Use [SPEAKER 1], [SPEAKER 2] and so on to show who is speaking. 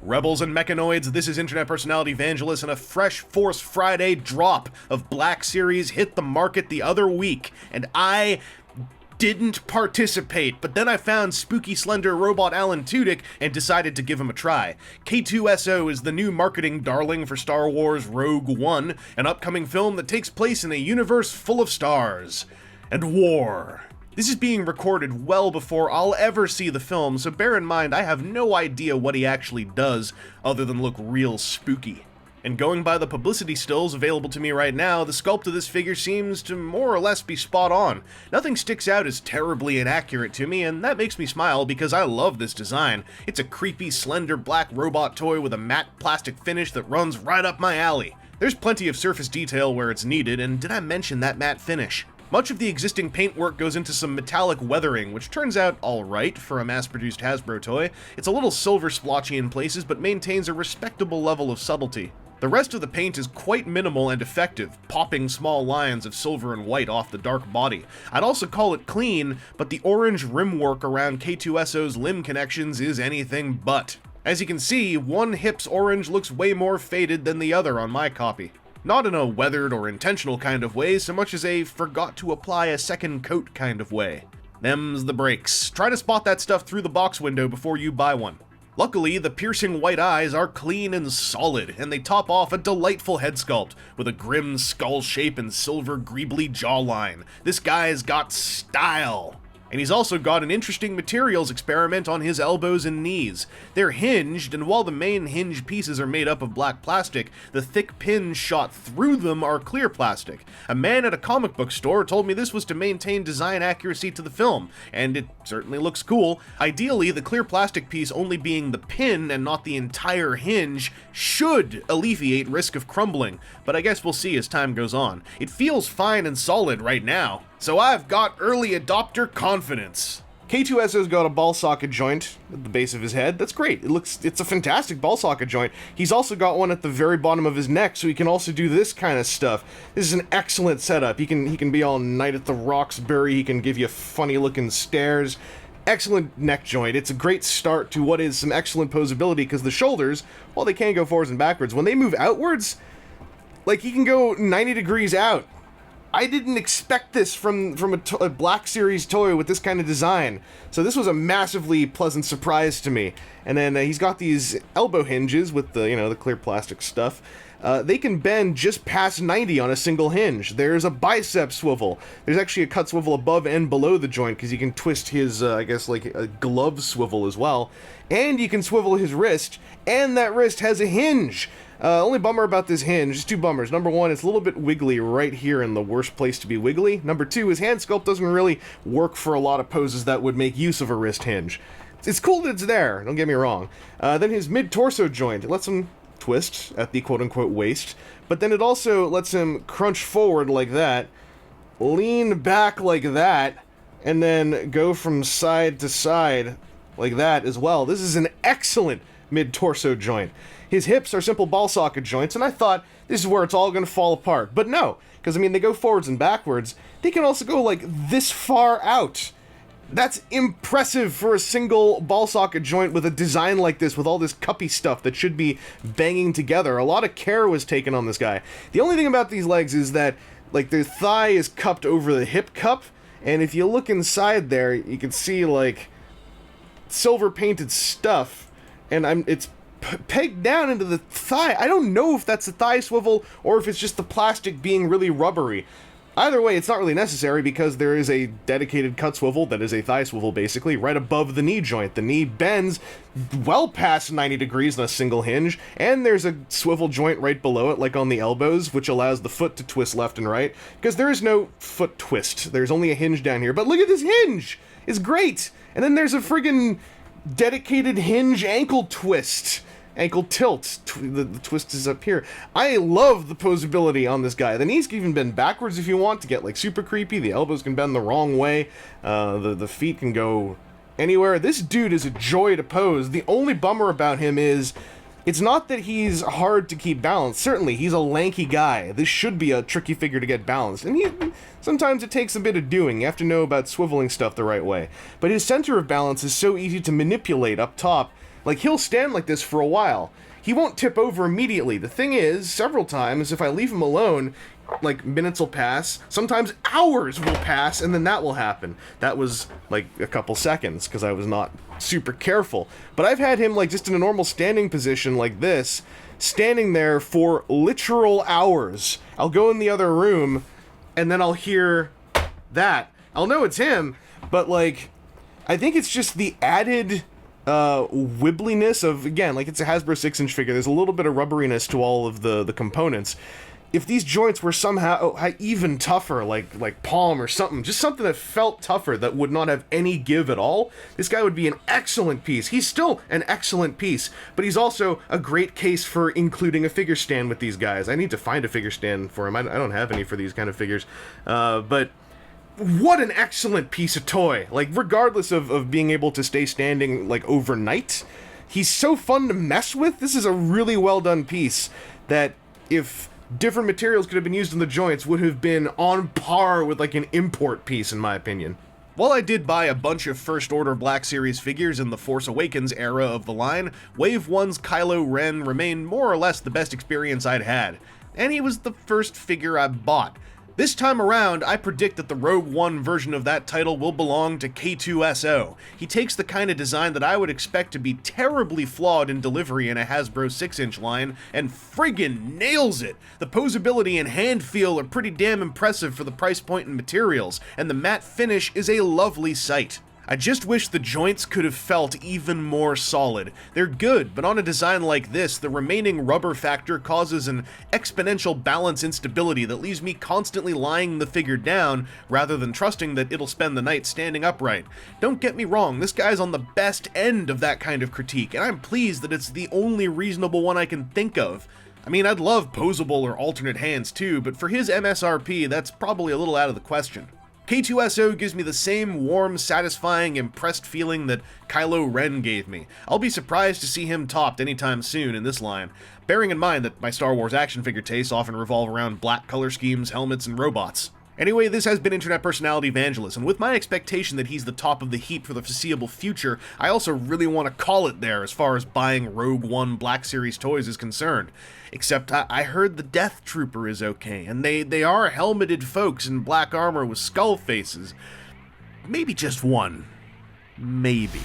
[SPEAKER 1] Rebels and Mechanoids, this is internet personality Vangelus, and a fresh Force Friday drop of Black Series hit the market the other week, and I didn't participate, but then I found spooky slender robot Alan Tudyk and decided to give him a try. K-2SO is the new marketing darling for Star Wars Rogue One, an upcoming film that takes place in a universe full of stars and war. This is being recorded well before I'll ever see the film, so bear in mind I have no idea what he actually does other than look real spooky. And going by the publicity stills available to me right now, the sculpt of this figure seems to more or less be spot on. Nothing sticks out as terribly inaccurate to me, and that makes me smile because I love this design. It's a creepy, slender black robot toy with a matte plastic finish that runs right up my alley. There's plenty of surface detail where it's needed, and did I mention that matte finish? Much of the existing paintwork goes into some metallic weathering, which turns out alright for a mass-produced Hasbro toy. It's a little silver splotchy in places, but maintains a respectable level of subtlety. The rest of the paint is quite minimal and effective, popping small lines of silver and white off the dark body. I'd also call it clean, but the orange rim work around K-2SO's limb connections is anything but. As you can see, one hip's orange looks way more faded than the other on my copy. Not in a weathered or intentional kind of way, so much as a forgot to apply a second coat kind of way. Them's the breaks. Try to spot that stuff through the box window before you buy one. Luckily, the piercing white eyes are clean and solid, and they top off a delightful head sculpt, with a grim skull shape and silver greebly jawline. This guy's got style. And he's also got an interesting materials experiment on his elbows and knees. They're hinged, and while the main hinge pieces are made up of black plastic, the thick pins shot through them are clear plastic. A man at a comic book store told me this was to maintain design accuracy to the film, and it certainly looks cool. Ideally, the clear plastic piece only being the pin and not the entire hinge should alleviate risk of crumbling, but I guess we'll see as time goes on. It feels fine and solid right now. So I've got early adopter confidence. K-2SO's got a ball socket joint at the base of his head. That's great. It's a fantastic ball socket joint. He's also got one at the very bottom of his neck, so he can also do this kind of stuff. This is an excellent setup. He can be all Night at the Roxbury. He can give you funny looking stares. Excellent neck joint. It's a great start to what is some excellent posability, because the shoulders, while they can go forwards and backwards, when they move outwards, like he can go 90 degrees out. I didn't expect this from a Black Series toy with this kind of design, so this was a massively pleasant surprise to me. And then he's got these elbow hinges with the, the clear plastic stuff. They can bend just past 90 on a single hinge. There's a bicep swivel. There's actually a cut swivel above and below the joint, because you can twist his, I guess, like a glove swivel as well. And you can swivel his wrist, and that wrist has a hinge. Only bummer about this hinge, just two bummers. Number one, it's a little bit wiggly right here in the worst place to be wiggly. Number two, his hand sculpt doesn't really work for a lot of poses that would make use of a wrist hinge. It's cool that it's there, don't get me wrong. Then his mid-torso joint, it lets him twist at the quote-unquote waist, but then it also lets him crunch forward like that, lean back like that, and then go from side to side like that as well. This is an excellent mid-torso joint. His hips are simple ball socket joints, and I thought this is where it's all going to fall apart. But no, because I mean, they go forwards and backwards. They can also go like this far out. That's impressive for a single ball socket joint with a design like this, with all this cuppy stuff that should be banging together. A lot of care was taken on this guy. The only thing about these legs is that, like, the thigh is cupped over the hip cup, and if you look inside there, you can see, like, silver painted stuff, and it's pegged down into the thigh. I don't know if that's the thigh swivel or if it's just the plastic being really rubbery. Either way, it's not really necessary, because there is a dedicated cut swivel that is a thigh swivel, basically, right above the knee joint. The knee bends well past 90 degrees on a single hinge, and there's a swivel joint right below it, like on the elbows, which allows the foot to twist left and right, because there is no foot twist. There's only a hinge down here. But look at this hinge! It's great! And then there's a friggin' dedicated hinge ankle twist. Ankle tilt. The twist is up here. I love the posability on this guy. The knees can even bend backwards if you want to get like super creepy. The elbows can bend the wrong way. The feet can go anywhere. This dude is a joy to pose. The only bummer about him is it's not that he's hard to keep balanced. Certainly, he's a lanky guy. This should be a tricky figure to get balanced. And sometimes it takes a bit of doing. You have to know about swiveling stuff the right way. But his center of balance is so easy to manipulate up top Like, he'll stand like this for a while. He won't tip over immediately. The thing is, several times, if I leave him alone, like, minutes will pass, sometimes hours will pass, and then that will happen. That was, like, a couple seconds, because I was not super careful. But I've had him, like, just in a normal standing position like this, standing there for literal hours. I'll go in the other room, and then I'll hear that. I'll know it's him, but, like, I think it's just the added wibbliness of, again, like, it's a Hasbro 6-inch figure. There's a little bit of rubberiness to all of the components. If these joints were somehow even tougher, like palm or something, just something that felt tougher, that would not have any give at all, this guy would be an excellent piece. He's still an excellent piece, but he's also a great case for including a figure stand with these guys. I need to find a figure stand for him. I don't have any for these kind of figures. But what an excellent piece of toy. Like, regardless of being able to stay standing, like, overnight, he's so fun to mess with. This is a really well done piece that, if different materials could have been used in the joints, would have been on par with, like, an import piece, in my opinion. While I did buy a bunch of First Order Black Series figures in the Force Awakens era of the line, Wave 1's Kylo Ren remained more or less the best experience I'd had, and he was the first figure I bought. This time around, I predict that the Rogue One version of that title will belong to K-2SO. He takes the kind of design that I would expect to be terribly flawed in delivery in a Hasbro 6-inch line, and friggin' nails it! The posability and hand feel are pretty damn impressive for the price point and materials, and the matte finish is a lovely sight. I just wish the joints could have felt even more solid. They're good, but on a design like this, the remaining rubber factor causes an exponential balance instability that leaves me constantly lying the figure down, rather than trusting that it'll spend the night standing upright. Don't get me wrong, this guy's on the best end of that kind of critique, and I'm pleased that it's the only reasonable one I can think of. I mean, I'd love posable or alternate hands too, but for his MSRP, that's probably a little out of the question. K-2SO gives me the same warm, satisfying, impressed feeling that Kylo Ren gave me. I'll be surprised to see him topped anytime soon in this line, bearing in mind that my Star Wars action figure tastes often revolve around black color schemes, helmets, and robots. Anyway, this has been internet personality Vangelus, and with my expectation that he's the top of the heap for the foreseeable future, I also really want to call it there as far as buying Rogue One Black Series toys is concerned. Except I heard the Death Trooper is okay, and they are helmeted folks in black armor with skull faces. Maybe just one. Maybe.